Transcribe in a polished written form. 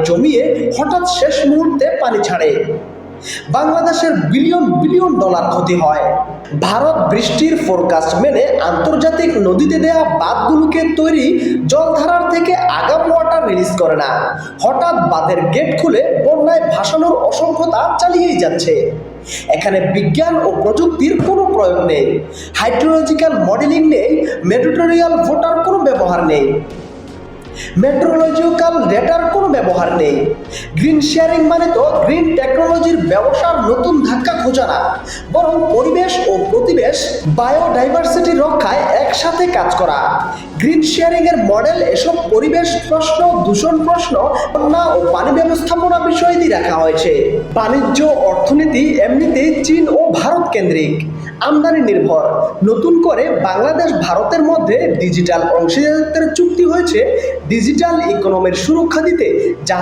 জমিয়ে হঠাৎ শেষ মুহূর্তে পানি ছাড়ে। বাংলাদেশের বিলিয়ন বিলিয়ন ডলার ক্ষতি হয়। ভারত বৃষ্টির ফোরকাস্ট মেনে আন্তর্জাতিক নদীতে দেয়া বাঁধগুলোকে তৈরি জলধারার থেকে আগাম ওয়াটার রিলিজ করে না। হঠাৎ বাঁধের গেট খুলে বন্যায় ভাসানোর অসংখ্যতা চালিয়েই যাচ্ছে। এখানে বিজ্ঞান ও প্রযুক্তির কোনো প্রয়োগ নেই, হাইড্রোলজিক্যাল মডেলিং নেই, মেটেরিয়াল ভোটার কোনো ব্যবহার নেই, মেট্রোলজিক্যাল ডেটার কোনো ব্যবহার নেই। গ্রিন শেয়ারিং মানে তো গ্রিন টেকনোলজির ব্যবসার নতুন ধাক্কা খোঁজা না, বরং পরিবেশ ও প্রতিবেশ বায়োডাইভার্সিটি রক্ষায় একসাথে কাজ করা। গ্রিন শেয়ারিং এর মডেল এসব পরিবেশ প্রশ্ন, দূষণ প্রশ্ন, বন্যা ও পানি ব্যবস্থাপনা বিষয় দিয়ে রাখা হয়েছে। বাণিজ্য অর্থনীতি এমনিতেই চীন ও ভারত কেন্দ্রিক, আমদানি নির্ভর। নতুন করে বাংলাদেশ ভারতের মধ্যে ডিজিটাল অংশীদারিত্বের চুক্তি হয়েছে ডিজিটাল ইকোনমির সুরক্ষা দিতে, যা